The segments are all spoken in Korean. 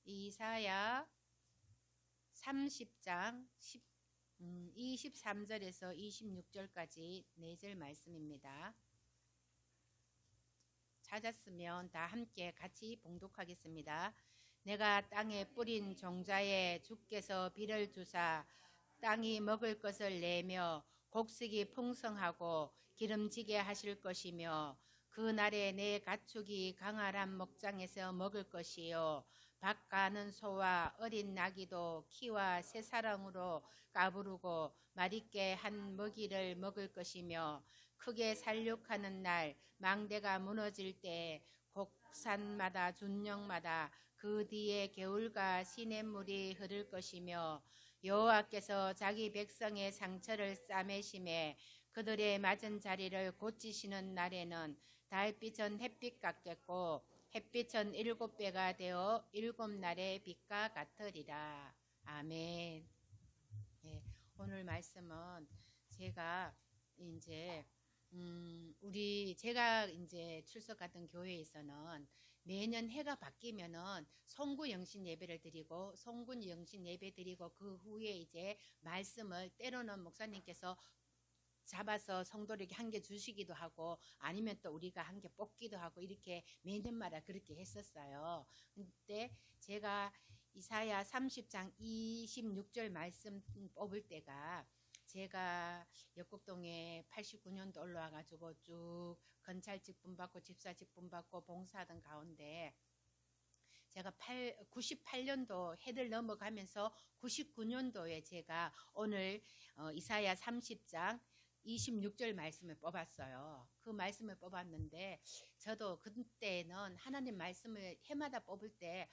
이사야 30장 23절에서 26절까지 4절 말씀입니다. 찾았으면 다 함께 같이 봉독하겠습니다. 내가 땅에 뿌린 종자에 주께서 비를 주사 땅이 먹을 것을 내며 곡식이 풍성하고 기름지게 하실 것이며 그날에 내 가축이 강활한 목장에서 먹을 것이요 밭 가는 소와 어린 나귀도 키와 새사랑으로 까부르고 맛있게 한 먹이를 먹을 것이며 크게 살육하는 날 망대가 무너질 때 곡산마다 준영마다 그 뒤에 겨울과 시냇물이 흐를 것이며 여호와께서 자기 백성의 상처를 싸매심에 그들의 맞은 자리를 고치시는 날에는 달빛은 햇빛 같겠고 햇빛은 7배가 되어 7날의 빛과 같으리라. 아멘. 네, 오늘 말씀은 제가 이제 제가 이제 출석하던 교회에서는 매년 해가 바뀌면은 송구 영신 예배를 드리고 송군 영신 예배 드리고 그 후에 이제 말씀을 때로는 목사님께서 잡아서 성도에게 한 개 주시기도 하고 아니면 또 우리가 한 개 뽑기도 하고 이렇게 매년마다 그렇게 했었어요. 근데 제가 이사야 30장 26절 말씀 뽑을 때가 제가 역곡동에 89년도 올라와가지고 쭉 건찰 직분 받고 집사 직분 받고 봉사하던 가운데 제가 98년도 해를 넘어가면서 99년도에 제가 오늘 이사야 30장 26절 말씀을 뽑았어요. 그 말씀을 뽑았는데 저도 그때는 하나님 말씀을 해마다 뽑을 때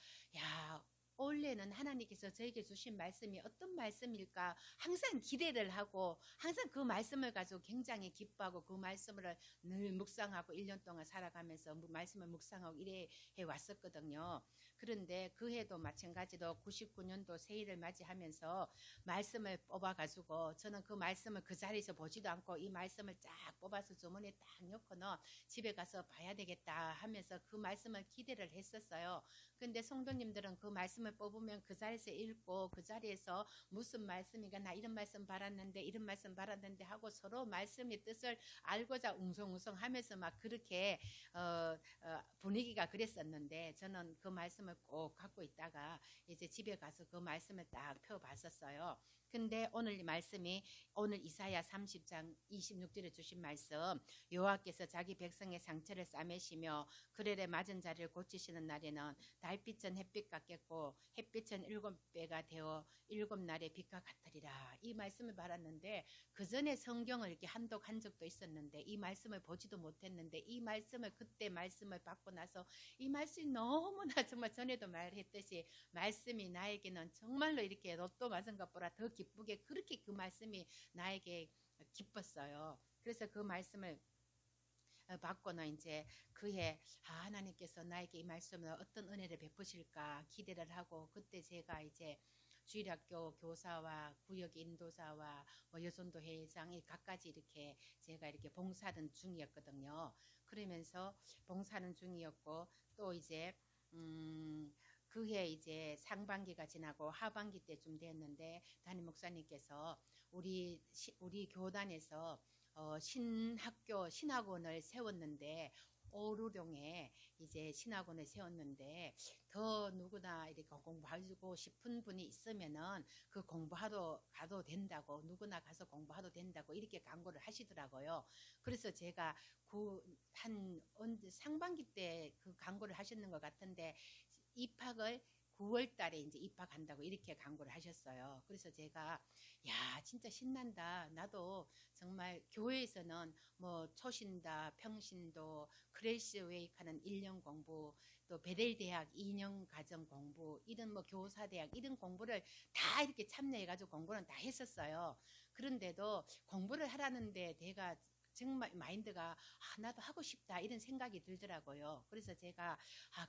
올해는 하나님께서 저에게 주신 말씀이 어떤 말씀일까 항상 기대를 하고 항상 그 말씀을 가지고 굉장히 기뻐하고 그 말씀을 늘 묵상하고 1년 동안 살아가면서 말씀을 묵상하고 이래 왔었거든요. 그런데 그 해도 마찬가지로 99년도 새해를 맞이하면서 말씀을 뽑아가지고 저는 그 말씀을 그 자리에서 보지도 않고 이 말씀을 쫙 뽑아서 주머니에 딱 넣고는 집에 가서 봐야 되겠다 하면서 그 말씀을 기대를 했었어요. 근데 성도님들은 그 말씀을 뽑으면 그 자리에서 읽고 그 자리에서 무슨 말씀인가 나 이런 말씀 받았는데 이런 말씀 받았는데 하고 서로 말씀의 뜻을 알고자 웅성웅성 하면서 막 그렇게 분위기가 그랬었는데 저는 그 말씀을 꼭 갖고 있다가 이제 집에 가서 그 말씀을 딱 펴봤었어요. 근데 오늘 이 말씀이 오늘 이사야 30장 26절에 주신 말씀 여호와께서 자기 백성의 상처를 싸매시며 그들의 맞은 자리를 고치시는 날에는 달빛은 햇빛 같겠고 햇빛은 7배가 되어 7날의 빛과 같으리라. 이 말씀을 받았는데 그 전에 성경을 이렇게 한독한 적도 있었는데 이 말씀을 보지도 못했는데 이 말씀을 그때 말씀을 받고 나서 이 말씀이 너무나 정말 전에도 말했듯이 말씀이 나에게는 정말로 이렇게 로또 맞은 것보다 더 기쁘게 그렇게 그 말씀이 나에게 기뻤어요. 그래서 그 말씀을 받고는 이제 그해 하나님께서 나에게 이 말씀을 어떤 은혜를 베푸실까 기대를 하고 그때 제가 이제 주일학교 교사와 구역 인도사와 여선도 회장 각가지 이렇게 제가 이렇게 봉사하던 중이었거든요. 그러면서 봉사하는 중이었고 또 이제 그해 이제 상반기가 지나고 하반기 때쯤 되었는데 담임 목사님께서 우리 교단에서 신학원을 세웠는데 오루룡에 이제 신학원을 세웠는데 더 누구나 이렇게 공부하고 싶은 분이 있으면은 그 공부하러 가도 된다고 누구나 가서 공부하도 된다고 이렇게 광고를 하시더라고요. 그래서 제가 상반기 때 그 광고를 하셨는 것 같은데 입학을 9월 달에 이제 입학한다고 이렇게 광고를 하셨어요. 그래서 제가 진짜 신난다. 나도 정말 교회에서는 뭐 초신다, 평신도, 크레시 웨이크하는 1년 공부, 또 베델 대학 2년 과정 공부, 이런 뭐 교사 대학 이런 공부를 다 이렇게 참여해가지고 공부는 다 했었어요. 그런데도 공부를 하라는데 내가 정말 마인드가 나도 하고 싶다 이런 생각이 들더라고요. 그래서 제가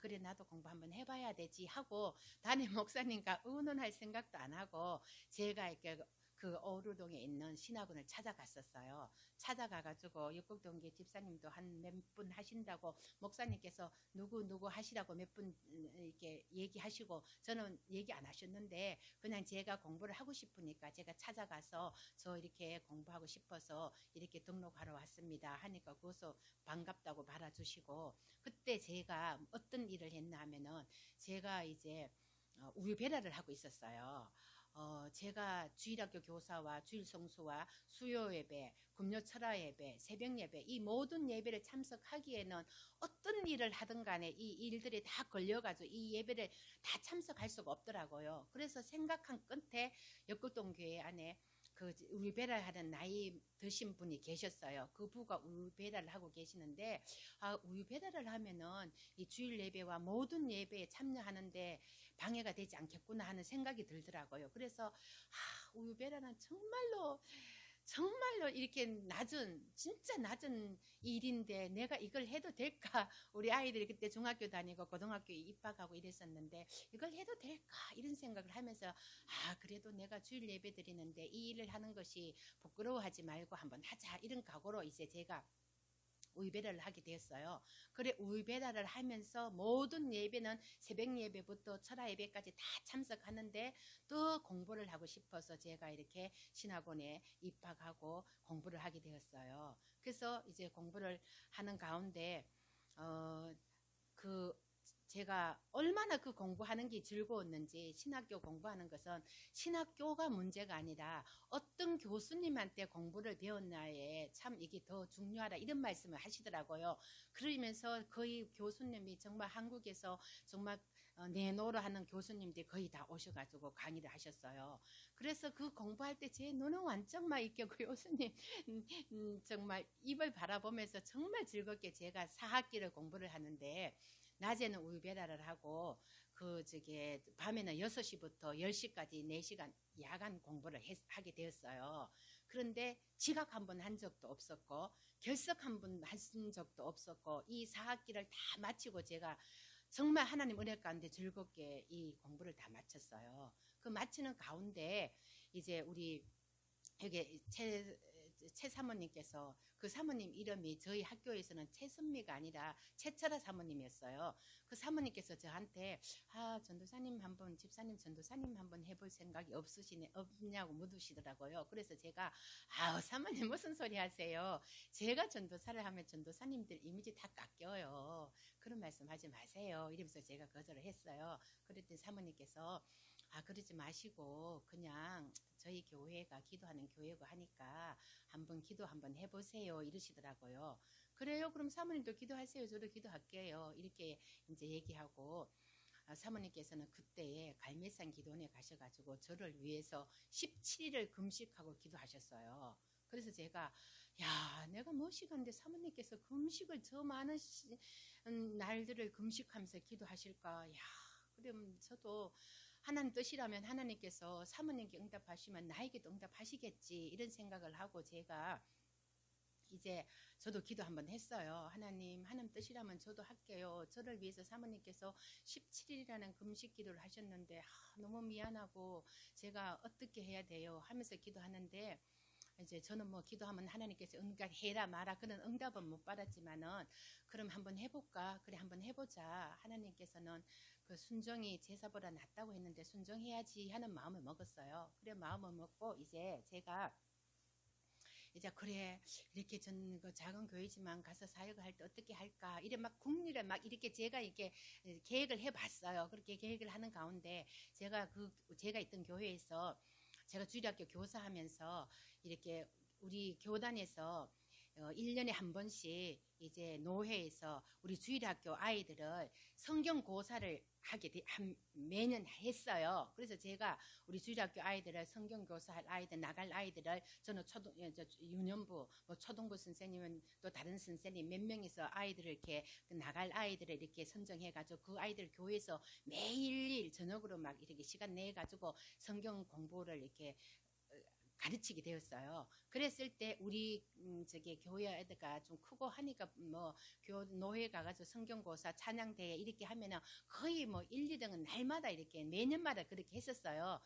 그래 나도 공부 한번 해봐야 되지 하고 담임 목사님과 의논할 생각도 안 하고 제가 이렇게 그 오루동에 있는 신학원을 찾아갔었어요. 찾아가가지고 역곡동계 집사님도 한 몇 분 하신다고 목사님께서 누구 하시라고 몇 분 이렇게 얘기하시고 저는 얘기 안 하셨는데 그냥 제가 공부를 하고 싶으니까 제가 찾아가서 저 이렇게 공부하고 싶어서 이렇게 등록하러 왔습니다 하니까 그것도 반갑다고 받아주시고 그때 제가 어떤 일을 했나 하면은 제가 이제 우유 배달을 하고 있었어요. 제가 주일학교 교사와 주일 성수와 수요 예배, 금요 철야 예배, 새벽 예배 이 모든 예배를 참석하기에는 어떤 일을 하든 간에 이 일들이 다 걸려가지고 이 예배를 다 참석할 수가 없더라고요. 그래서 생각한 끝에 역극동 교회 안에 그 우유 배달하는 나이 드신 분이 계셨어요. 그 부가 우유 배달을 하고 계시는데 우유 배달을 하면은 이 주일 예배와 모든 예배에 참여하는데 방해가 되지 않겠구나 하는 생각이 들더라고요. 그래서 우유 배달은 정말로 이렇게 진짜 낮은 일인데 내가 이걸 해도 될까? 우리 아이들이 그때 중학교 다니고 고등학교에 입학하고 이랬었는데 이걸 해도 될까? 이런 생각을 하면서 그래도 내가 주일 예배 드리는데 이 일을 하는 것이 부끄러워하지 말고 한번 하자 이런 각오로 이제 제가 우유 배달을 하게 되었어요. 그래 우유 배달을 하면서 모든 예배는 새벽 예배부터 철야 예배까지 다 참석하는데 또 공부를 하고 싶어서 제가 이렇게 신학원에 입학하고 공부를 하게 되었어요. 그래서 이제 공부를 하는 가운데 제가 얼마나 그 공부하는 게 즐거웠는지 신학교 공부하는 것은 신학교가 문제가 아니라 어떤 교수님한테 공부를 배웠나에 참 이게 더 중요하다 이런 말씀을 하시더라고요. 그러면서 거의 교수님이 정말 한국에서 정말 내노로 하는 교수님들이 거의 다 오셔가지고 강의를 하셨어요. 그래서 그 공부할 때 제 눈은 완전 막 이렇게 그 교수님 정말 입을 바라보면서 정말 즐겁게 제가 4학기를 공부를 하는데 낮에는 우유 배달을 하고 밤에는 6시부터 10시까지 4시간 야간 공부를 하게 되었어요. 그런데 지각 한 번 한 적도 없었고 결석 한 번 한 적도 없었고 이 4학기를 다 마치고 제가 정말 하나님 은혜 가운데 즐겁게 이 공부를 다 마쳤어요. 그 마치는 가운데 이제 우리 여기 최 사모님께서 그 사모님 이름이 저희 학교에서는 최선미가 아니라 최철아 사모님이었어요. 그 사모님께서 저한테 전도사님 한번 집사님 전도사님 한번 해볼 생각이 없냐고 묻으시더라고요. 그래서 제가 사모님 무슨 소리 하세요? 제가 전도사를 하면 전도사님들 이미지 다 깎여요. 그런 말씀 하지 마세요. 이러면서 제가 거절을 했어요. 그랬더니 사모님께서 그러지 마시고 그냥 저희 교회가 기도하는 교회고 하니까 기도 한번 해보세요 이러시더라고요. 그래요? 그럼 사모님도 기도하세요. 저도 기도할게요. 이렇게 이제 얘기하고 사모님께서는 그때에 갈매산 기도원에 가셔가지고 저를 위해서 17일을 금식하고 기도하셨어요. 그래서 제가 내가 무엇이간데 사모님께서 금식을 저 많은 날들을 금식하면서 기도하실까? 그럼 저도 하나님 뜻이라면 하나님께서 사모님께 응답하시면 나에게도 응답하시겠지 이런 생각을 하고 제가 이제 저도 기도 한번 했어요. 하나님 뜻이라면 저도 할게요. 저를 위해서 사모님께서 17일이라는 금식 기도를 하셨는데 너무 미안하고 제가 어떻게 해야 돼요 하면서 기도하는데 이제 저는 뭐 기도하면 하나님께서 응답해라 마라 그런 응답은 못 받았지만은 그럼 한번 해볼까? 그래 한번 해보자. 하나님께서는 그 순종이 제사보다 낫다고 했는데 순종해야지 하는 마음을 먹었어요. 그래 마음을 먹고 이제 제가 이제 그래 이렇게 그 작은 교회지만 가서 사역을 할 때 어떻게 할까 이래 막 국리를 막 이렇게 제가 이렇게 계획을 해봤어요. 그렇게 계획을 하는 가운데 제가 있던 교회에서 제가 주일학교 교사하면서 이렇게 우리 교단에서 1년에 한 번씩 이제 노회에서 우리 주일학교 아이들을 성경 고사를 매년 했어요. 그래서 제가 우리 주일학교 아이들을 성경 교사할 아이들 나갈 아이들을 저는 유년부 초등부 선생님은 또 다른 선생님 몇 명이서 아이들을 이렇게 나갈 아이들을 이렇게 선정해가지고 그 아이들 교회에서 매일 저녁으로 막 이렇게 시간 내 가지고 성경 공부를 이렇게 가르치게 되었어요. 그랬을 때 우리 저기 교회가 좀 크고 하니까 뭐 노회 가가지고 성경고사 찬양대회 이렇게 하면은 거의 뭐 1, 2등은 날마다 이렇게 매년마다 그렇게 했었어요.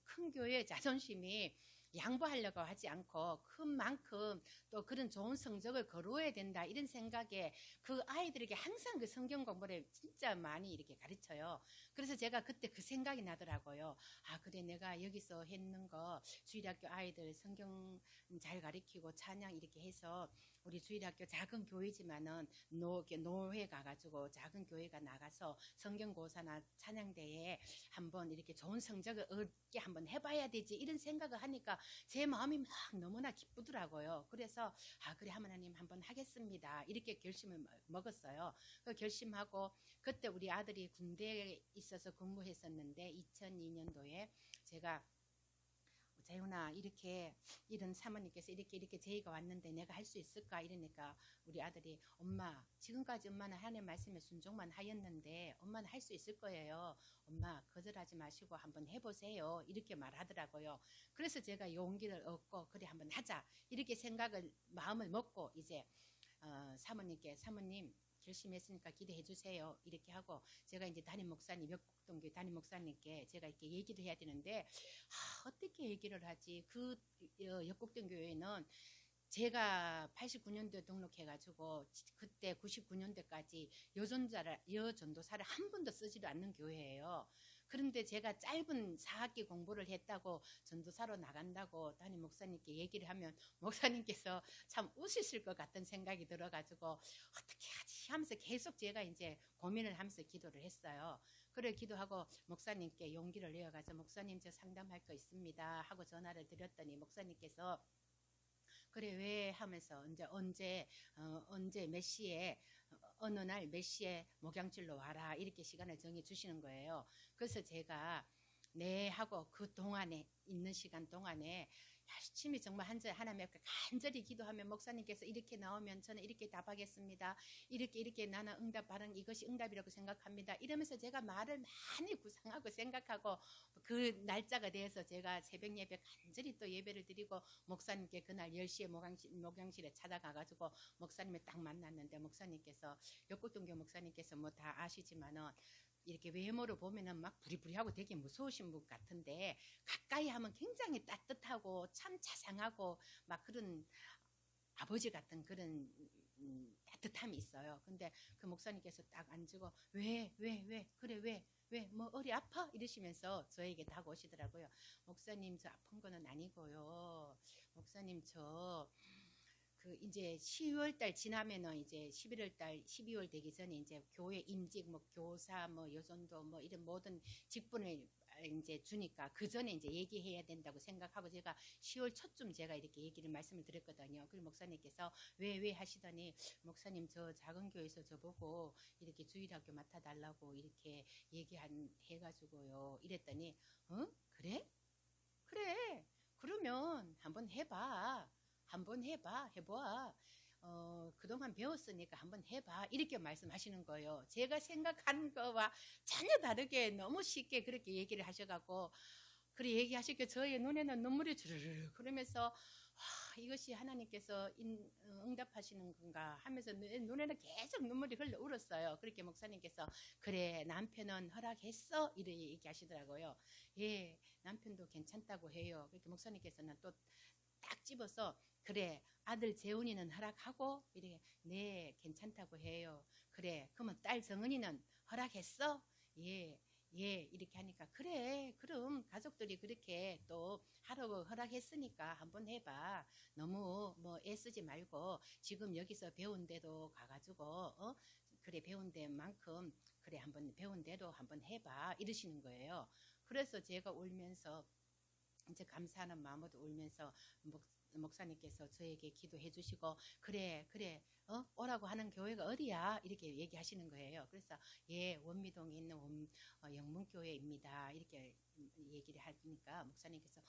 큰 교회의 자존심이 양보하려고 하지 않고 큰 만큼 또 그런 좋은 성적을 거루어야 된다 이런 생각에 그 아이들에게 항상 그 성경 공부를 진짜 많이 이렇게 가르쳐요. 그래서 제가 그때 그 생각이 나더라고요. 아 그래 내가 여기서 했는 거 주일학교 아이들 성경 잘 가르치고 찬양 이렇게 해서 우리 주일학교 작은 교회지만은 노회 가가지고 작은 교회가 나가서 성경고사나 찬양대회에 한번 이렇게 좋은 성적을 얻게 한번 해봐야 되지 이런 생각을 하니까 제 마음이 막 너무나 기쁘더라고요. 그래서 아 그래 하나님 한번 하겠습니다. 이렇게 결심을 먹었어요. 그 결심하고 그때 우리 아들이 군대에 있어서 근무했었는데 2002년도에 제가 재훈아 이렇게 이런 사모님께서 이렇게 제의가 왔는데 내가 할 수 있을까 이러니까 우리 아들이 엄마 지금까지 엄마는 하나님 말씀에 순종만 하였는데 엄마는 할 수 있을 거예요. 엄마 거절하지 마시고 한번 해보세요. 이렇게 말하더라고요. 그래서 제가 용기를 얻고 그래 한번 하자 이렇게 마음을 먹고 이제 사모님 결심했으니까 기대해 주세요. 이렇게 하고 제가 이제 담임 목사님 역곡동교회 담임 목사님께 제가 이렇게 얘기를 해야 되는데 어떻게 얘기를 하지? 그 역곡동교회는 제가 89년도에 등록해가지고 그때 99년도까지 여전도사를 한 번도 쓰지도 않는 교회예요. 그런데 제가 짧은 4학기 공부를 했다고 전도사로 나간다고 담임 목사님께 얘기를 하면 목사님께서 참 웃으실 것 같은 생각이 들어가지고 어떻게 하지 하면서 계속 제가 이제 고민을 하면서 기도를 했어요. 그래 기도하고 목사님께 용기를 내어가서 목사님 저 상담할 거 있습니다 하고 전화를 드렸더니 목사님께서 그래 왜 하면서 언제 몇 시에 어느 날 몇 시에 목양질로 와라 이렇게 시간을 정해 주시는 거예요. 그래서 제가 네 하고 그 동안에 있는 시간 동안에 열심히 정말 하나님 앞에 간절히 기도하면 목사님께서 이렇게 나오면 저는 이렇게 답하겠습니다. 이렇게 나는 응답하는 이것이 응답이라고 생각합니다. 이러면서 제가 말을 많이 구상하고 생각하고 그 날짜가 돼서 제가 새벽 예배 간절히 또 예배를 드리고 목사님께 그날 10시에 목양실에 찾아가가지고 목사님을 딱 만났는데 목사님께서 역곡동교 목사님께서 뭐 다 아시지만은 이렇게 외모로 보면은 막 부리부리하고 되게 무서우신 분 같은데 가까이 하면 굉장히 따뜻하고 참 자상하고 막 그런 아버지 같은 그런 따뜻함이 있어요. 근데 그 목사님께서 딱 앉고 왜 그래 왜 뭐 어디 아파 이러시면서 저에게 다가오시더라고요. 목사님 저 아픈 거는 아니고요. 목사님 저 그 이제 12월 달 지나면은 이제 11월 달 12월 되기 전에 이제 교회 임직 뭐 교사 뭐 여전도 뭐 이런 모든 직분을 이제 주니까 그 전에 이제 얘기해야 된다고 생각하고 제가 10월 초쯤 제가 이렇게 말씀을 드렸거든요. 그리고 목사님께서 왜 하시더니 목사님 저 작은 교회에서 저보고 이렇게 주일학교 맡아달라고 이렇게 해가지고요. 이랬더니 그래? 그러면 한번 해봐. 그동안 배웠으니까 한번 해봐. 이렇게 말씀하시는 거예요. 제가 생각한 거와 전혀 다르게 너무 쉽게 그렇게 얘기를 하셔갖고, 그렇게 얘기하시니까 저의 눈에는 눈물이 주르르 그러면서, 이것이 하나님께서 응답하시는 건가 하면서 눈에는 계속 눈물이 흘러 울었어요. 그렇게 목사님께서, 그래, 남편은 허락했어? 이렇게 얘기하시더라고요. 예, 남편도 괜찮다고 해요. 그렇게 목사님께서는 또 딱 집어서 그래 아들 재훈이는 허락하고 이렇게 네 괜찮다고 해요. 그래 그러면 딸 정은이는 허락했어? 예 이렇게 하니까 그래 그럼 가족들이 그렇게 또 하라고 허락했으니까 한번 해봐. 너무 뭐 애쓰지 말고 지금 여기서 배운 데도 가가지고 그래 배운 데만큼 그래 한번 배운 대로 한번 해봐 이러시는 거예요. 그래서 제가 울면서 이제 감사하는 마음으로 울면서 목사님께서 저에게 기도해 주시고 그래 오라고 하는 교회가 어디야 이렇게 얘기하시는 거예요. 그래서 예 원미동에 있는 영문교회입니다. 이렇게 얘기를 하니까 목사님께서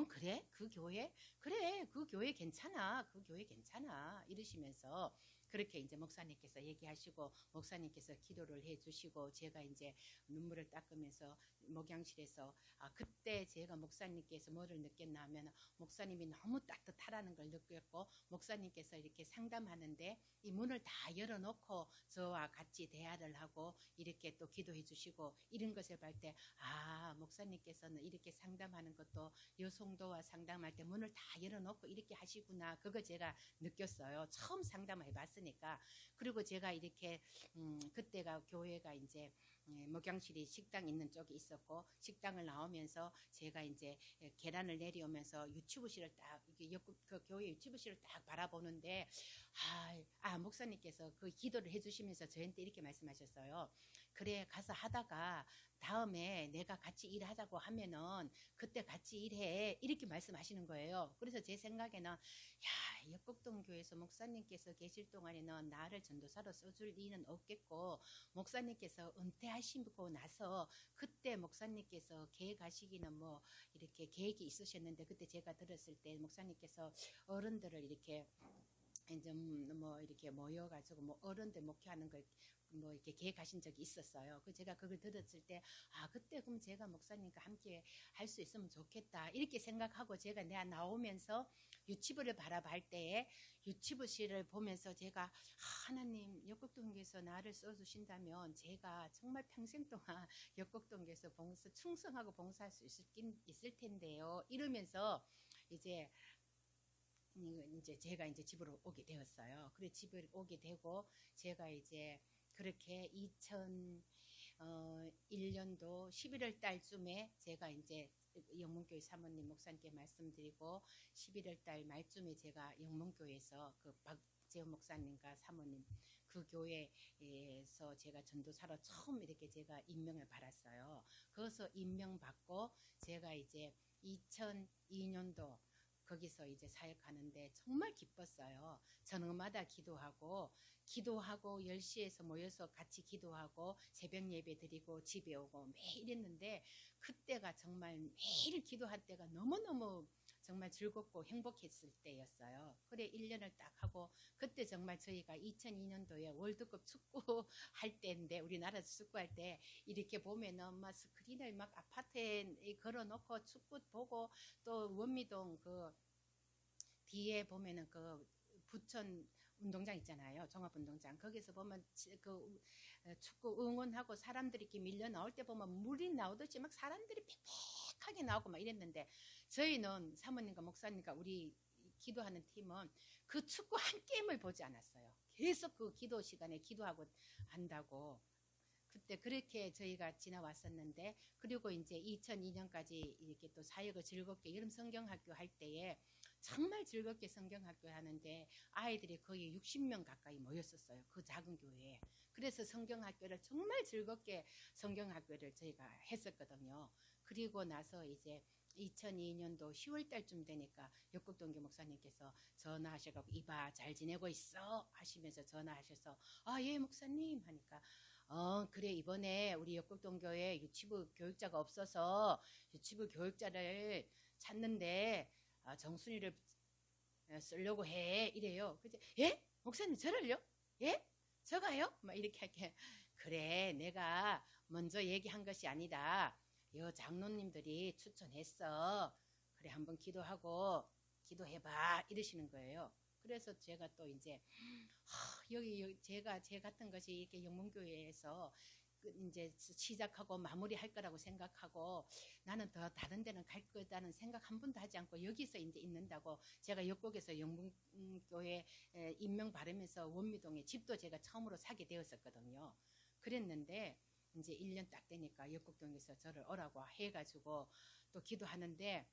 그래? 그 교회? 그래, 그 교회 괜찮아. 그 교회 괜찮아. 이러시면서 그렇게 이제 목사님께서 얘기하시고 목사님께서 기도를 해주시고 제가 이제 눈물을 닦으면서 목양실에서 그때 제가 목사님께서 뭐를 느꼈나 하면 목사님이 너무 따뜻하라는 걸 느꼈고 목사님께서 이렇게 상담하는데 이 문을 다 열어놓고 저와 같이 대화를 하고 이렇게 또 기도해 주시고 이런 것을 볼 때 목사님께서는 이렇게 상담하는 것도 여성도와 상담할 때 문을 다 열어놓고 이렇게 하시구나. 그거 제가 느꼈어요. 처음 상담을 해봤으니까. 그리고 제가 이렇게 그때가 교회가 이제 목양실이 식당 있는 쪽에 있었고 식당을 나오면서 제가 이제 계단을 내려오면서 유치부실을 딱 그 교회 유치부실을 딱 바라보는데 목사님께서 그 기도를 해주시면서 저한테 이렇게 말씀하셨어요. 그래 가서 하다가 다음에 내가 같이 일하자고 하면은 그때 같이 일해 이렇게 말씀하시는 거예요. 그래서 제 생각에는 역곡동 교회에서 목사님께서 계실 동안에는 나를 전도사로 써줄 리는 없겠고 목사님께서 은퇴하시고 나서 그때 목사님께서 계획하시기는 뭐 이렇게 계획이 있으셨는데 그때 제가 들었을 때 목사님께서 어른들을 이렇게 이제 뭐 이렇게 모여가지고 뭐 어른들 목회하는 걸 뭐 이렇게 계획하신 적이 있었어요. 그 제가 그걸 들었을 때 그때 그럼 제가 목사님과 함께 할 수 있으면 좋겠다 이렇게 생각하고 제가 내가 나오면서 유치부를 바라볼 때에 유치부실을 보면서 제가 하나님 역곡동교에서 나를 써주신다면 제가 정말 평생 동안 역곡동교에서 충성하고 봉사할 수 있을 텐데요. 이러면서 이제 제가 이제 집으로 오게 되었어요. 그래 집을 오게 되고 제가 이제 그렇게 2001년도 11월 달쯤에 제가 이제 영문교회 사모님 목사님께 말씀드리고 11월 달 말쯤에 제가 영문교회에서 그 박재훈 목사님과 사모님 그 교회에서 제가 전도사로 처음 이렇게 제가 임명을 받았어요. 거기서 임명받고 제가 이제 2002년도 거기서 이제 사역하는데 정말 기뻤어요. 저녁마다 기도하고 10시에서 모여서 같이 기도하고 새벽 예배 드리고 집에 오고 매일 했는데 그때가 정말 매일 기도할 때가 너무너무 정말 즐겁고 행복했을 때였어요. 그래 1년을 딱 하고 그때 정말 저희가 2002년도에 월드컵 축구 할 때인데 우리나라 축구할 때 이렇게 보면은 막 스크린을 막 아파트에 걸어놓고 축구 보고 또 원미동 그 뒤에 보면은 그 부천 운동장 있잖아요. 종합운동장. 거기서 보면 그 축구 응원하고 사람들이 이렇게 밀려 나올 때 보면 물이 나오듯이 막 사람들이 빽빽하게 나오고 막 이랬는데 저희는 사모님과 목사님과 우리 기도하는 팀은 그 축구 한 게임을 보지 않았어요. 계속 그 기도 시간에 기도하고 한다고. 그때 그렇게 저희가 지나왔었는데 그리고 이제 2002년까지 이렇게 또 사역을 즐겁게 여름 성경학교 할 때에 정말 즐겁게 성경학교 하는데 아이들이 거의 60명 가까이 모였었어요. 그 작은 교회에. 그래서 성경학교를 정말 즐겁게 성경학교를 저희가 했었거든요. 그리고 나서 이제 2002년도 10월 달쯤 되니까 역곡동교 목사님께서 전화하셔가지고 이봐 잘 지내고 있어 하시면서 전화하셔서 예 목사님 하니까 그래 이번에 우리 역곡동교회 유치부 교육자가 없어서 유치부 교육자를 찾는데 정순이를 쓰려고 해 이래요. 그치? 예? 목사님 저를요? 예? 저가요? 막 이렇게 할게. 그래 내가 먼저 얘기한 것이 아니다. 여 장로님들이 추천했어. 그래 한번 기도해봐 이러시는 거예요. 그래서 제가 또 이제 여기 제가 제 같은 것이 이렇게 영문교회에서 이제 시작하고 마무리할 거라고 생각하고 나는 더 다른 데는 갈 거다는 생각 한 번도 하지 않고 여기서 이제 있는다고 제가 역곡에서 영문교회 임명 받으면서 원미동에 집도 제가 처음으로 사게 되었었거든요. 그랬는데 이제 1년 딱 되니까 역곡동에서 저를 오라고 해가지고 또 기도하는데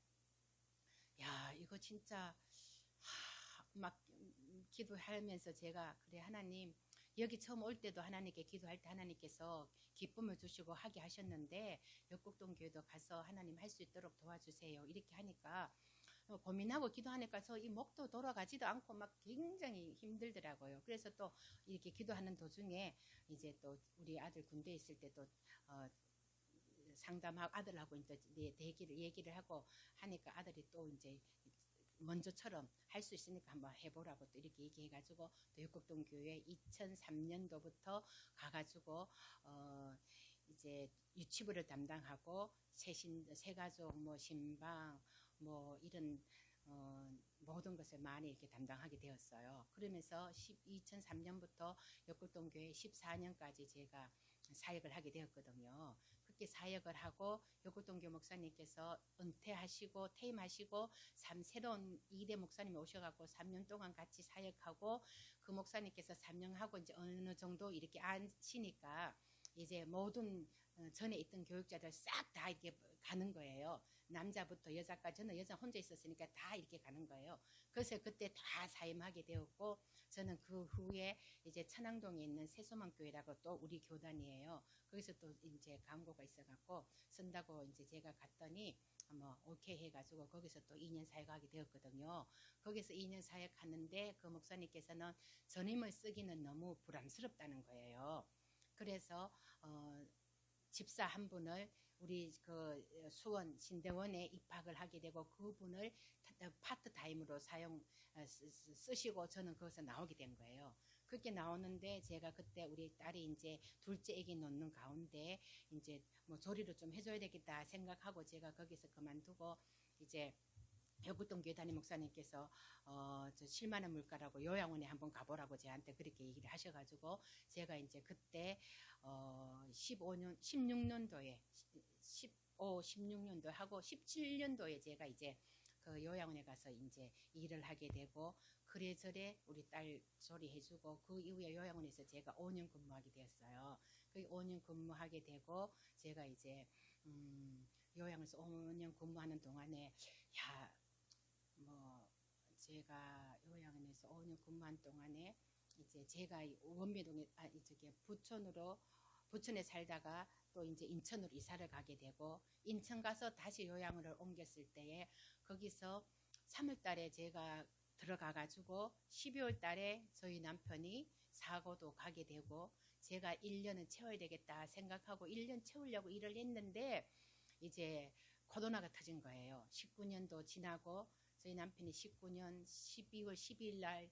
야 이거 진짜 막 기도하면서 제가 그래 하나님 여기 처음 올 때도 하나님께 기도할 때 하나님께서 기쁨을 주시고 하게 하셨는데 역곡동 교회도 가서 하나님 할 수 있도록 도와주세요 이렇게 하니까 고민하고 기도하니까 저 이 목도 돌아가지도 않고 막 굉장히 힘들더라고요. 그래서 또 이렇게 기도하는 도중에 이제 또 우리 아들 군대에 있을 때도 상담하고 아들하고 이제 얘기를 하고 하니까 아들이 또 이제 먼저처럼 할 수 있으니까 한번 해보라고 또 이렇게 얘기해가지고 또 역곡동 교회 2003년도부터 가가지고 이제 유치부를 담당하고 새가족 뭐 신방 뭐 이런 모든 것을 많이 이렇게 담당하게 되었어요. 그러면서 2003년부터 역곡동 교회 14년까지 제가 사역을 하게 되었거든요. 그렇게 사역을 하고 역곡동 교회 목사님께서 은퇴하시고 퇴임하시고 새로운 2대 목사님이 오셔갖고 3년 동안 같이 사역하고 그 목사님께서 3년 하고 이제 어느 정도 이렇게 앉으니까 이제 모든 전에 있던 교육자들 싹 다 이렇게 가는 거예요. 남자부터 여자까지. 저는 여자 혼자 있었으니까 다 이렇게 가는 거예요. 그래서 그때 다 사임하게 되었고, 저는 그 후에 이제 천왕동에 있는 새소망교회라고 또 우리 교단이에요. 거기서 또 이제 광고가 있어갖고 쓴다고 이제 제가 갔더니 뭐 오케이 해가지고 거기서 또 2년 사역하게 되었거든요. 거기서 2년 사역하는데 그 목사님께서는 전임을 쓰기는 너무 부담스럽다는 거예요. 그래서 집사 한 분을 우리 그 수원 신대원에 입학을 하게 되고 그분을 파트타임으로 쓰시고 저는 거기서 나오게 된 거예요. 그렇게 나오는데 제가 그때 우리 딸이 이제 둘째 애기 놓는 가운데 이제 뭐 조리를 좀 해줘야 되겠다 생각하고 제가 거기서 그만두고 이제 역곡동 교회 담임 목사님께서 저 쉴만한 물가라고 요양원에 한번 가보라고 저한테 그렇게 얘기를 하셔가지고 제가 이제 그때 16년도에 16년도 하고 17년도에 제가 이제 그 요양원에 가서 이제 일을 하게 되고 그래저래 우리 딸 조리해주고 그 이후에 요양원에서 제가 5년 근무하게 되었어요. 그 5년 근무하게 되고 제가 이제 요양원에서 5년 근무하는 동안에 뭐 제가 요양원에서 5년 근무한 동안에 이제 제가 원배동에 부천에 살다가 또 이제 인천으로 이사를 가게 되고 인천 가서 다시 요양원을 옮겼을 때에 거기서 3월 달에 제가 들어가가지고 12월 달에 저희 남편이 사고도 가게 되고 제가 1년은 채워야 되겠다 생각하고 1년 채우려고 일을 했는데 이제 코로나가 터진 거예요. 19년도 지나고 저희 남편이 19년 12월 12일 날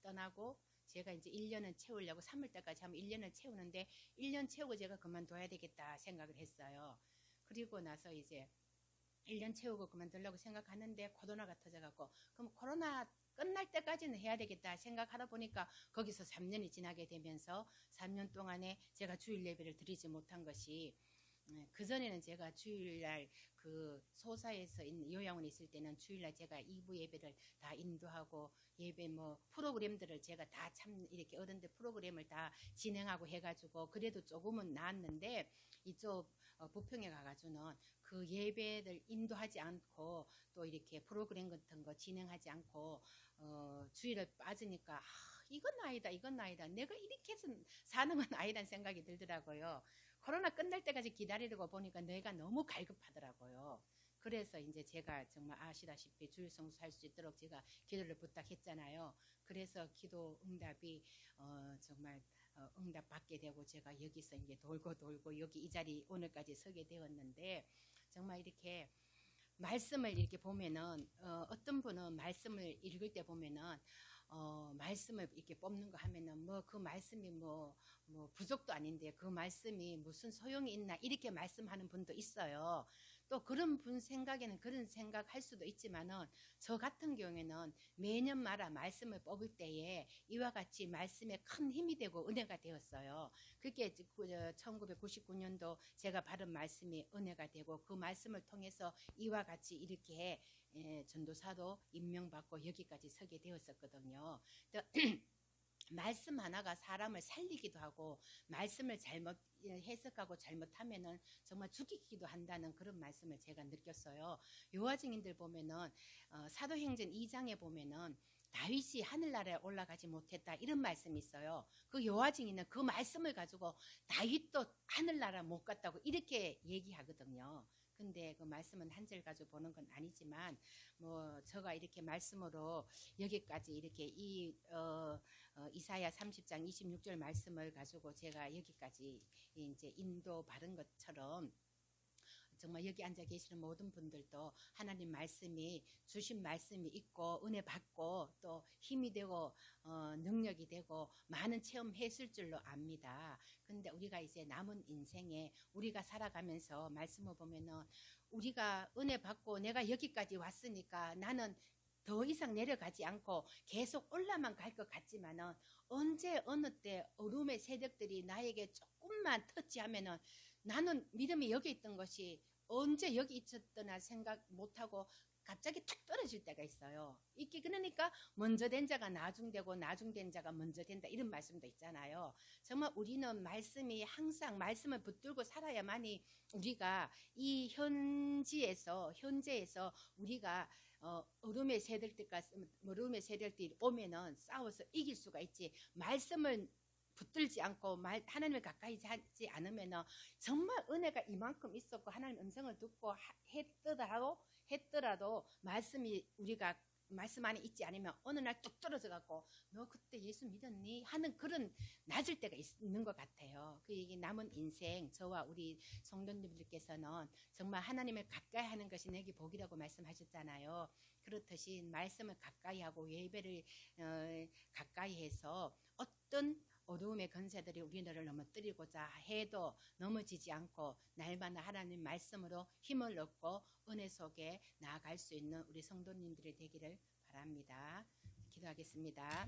떠나고 제가 이제 1년은 채우려고 3월 달까지 하면 1년을 채우는데 1년 채우고 제가 그만둬야 되겠다 생각을 했어요. 그리고 나서 이제 1년 채우고 그만두려고 생각하는데 코로나가 터져갖고 그럼 코로나 끝날 때까지는 해야 되겠다 생각하다 보니까 거기서 3년이 지나게 되면서 3년 동안에 제가 주일 예배를 드리지 못한 것이 그전에는 제가 주일날 그 소사에서 있는 요양원에 있을 때는 주일날 제가 2부 예배를 다 인도하고 예배 뭐 프로그램들을 제가 다 참 이렇게 어른들 프로그램을 다 진행하고 해가지고 그래도 조금은 나았는데 이쪽 부평에 가가지고는 그 예배를 인도하지 않고 또 이렇게 프로그램 같은 거 진행하지 않고 주일을 빠지니까 이건 아니다 내가 이렇게 해서 사는 건 아니라는 생각이 들더라고요. 코로나 끝날 때까지 기다리려고 보니까 내가 너무 갈급하더라고요. 그래서 이제 제가 정말 아시다시피 주일 성수할 수 있도록 제가 기도를 부탁했잖아요. 그래서 기도 응답이 정말 응답 받게 되고 제가 여기서 이제 돌고 여기 이 자리 오늘까지 서게 되었는데 정말 이렇게 말씀을 이렇게 보면은 어떤 분은 말씀을 읽을 때 보면은 말씀을 이렇게 뽑는 거 하면은 뭐 그 말씀이 뭐 부족도 아닌데 그 말씀이 무슨 소용이 있나 이렇게 말씀하는 분도 있어요. 또 그런 분 생각에는 그런 생각할 수도 있지만은 저 같은 경우에는 매년마다 말씀을 뽑을 때에 이와 같이 말씀에 큰 힘이 되고 은혜가 되었어요. 그게 1999년도 제가 받은 말씀이 은혜가 되고 그 말씀을 통해서 이와 같이 이렇게 전도사로 임명받고 여기까지 서게 되었었거든요. 말씀 하나가 사람을 살리기도 하고 말씀을 잘못 해석하고 잘못하면은 정말 죽이기도 한다는 그런 말씀을 제가 느꼈어요. 요한증인들 보면은 사도행전 2장에 보면은 다윗이 하늘나라에 올라가지 못했다 이런 말씀이 있어요. 그 요한증인은 그 말씀을 가지고 다윗도 하늘나라 못 갔다고 이렇게 얘기하거든요. 근데 그 말씀은 한 절 가지고 보는 건 아니지만 뭐 제가 이렇게 말씀으로 여기까지 이렇게 이사야 30장 26절 말씀을 가지고 제가 여기까지 이제 인도 받은 것처럼 정말 여기 앉아 계시는 모든 분들도 하나님 말씀이 주신 말씀이 있고 은혜 받고 또 힘이 되고 능력이 되고 많은 체험했을 줄로 압니다. 근데 우리가 이제 남은 인생에 우리가 살아가면서 말씀을 보면은 우리가 은혜 받고 내가 여기까지 왔으니까 나는 더 이상 내려가지 않고 계속 올라만 갈 것 같지만은 언제 어느 때 어둠의 세력들이 나에게 조금만 터치하면은 나는 믿음이 여기 있던 것이 언제 여기 있었더나 생각 못하고 갑자기 툭 떨어질 때가 있어요. 이게 그러니까 먼저 된 자가 나중되고 나중된 자가 먼저 된다 이런 말씀도 있잖아요. 정말 우리는 말씀이 항상 말씀을 붙들고 살아야만이 우리가 이 현재에서 우리가 어둠의 세력들이 오면은 싸워서 이길 수가 있지. 말씀을 붙들지 않고 하나님을 가까이 하지 않으면은 정말 은혜가 이만큼 있었고 하나님 음성을 듣고 했더라도 말씀이 우리가 말씀 안에 있지 않으면 어느 날 뚝 떨어져 갖고 너 그때 예수 믿었니? 하는 그런 낮을 때가 있는 것 같아요. 그 얘기 남은 인생 저와 우리 성도님들께서는 정말 하나님을 가까이 하는 것이 내게 복이라고 말씀하셨잖아요. 그렇듯이 말씀을 가까이 하고 예배를 가까이 해서 어떤 어두움의 권세들이 우리를 넘어뜨리고자 해도 넘어지지 않고 날마다 하나님 말씀으로 힘을 얻고 은혜 속에 나아갈 수 있는 우리 성도님들이 되기를 바랍니다. 기도하겠습니다.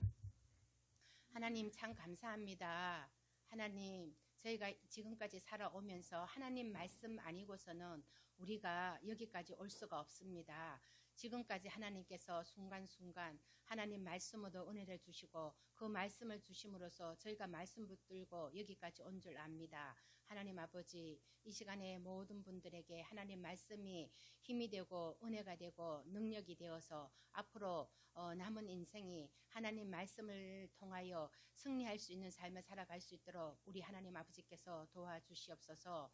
하나님 참 감사합니다. 하나님 저희가 지금까지 살아오면서 하나님 말씀 아니고서는 우리가 여기까지 올 수가 없습니다. 지금까지 하나님께서 순간순간 하나님 말씀으로 은혜를 주시고 그 말씀을 주심으로써 저희가 말씀 붙들고 여기까지 온 줄 압니다. 하나님 아버지 이 시간에 모든 분들에게 하나님 말씀이 힘이 되고 은혜가 되고 능력이 되어서 앞으로 남은 인생이 하나님 말씀을 통하여 승리할 수 있는 삶을 살아갈 수 있도록 우리 하나님 아버지께서 도와주시옵소서.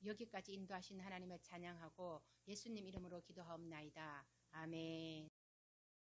여기까지 인도하신 하나님을 찬양하고 예수님 이름으로 기도하옵나이다. 아멘.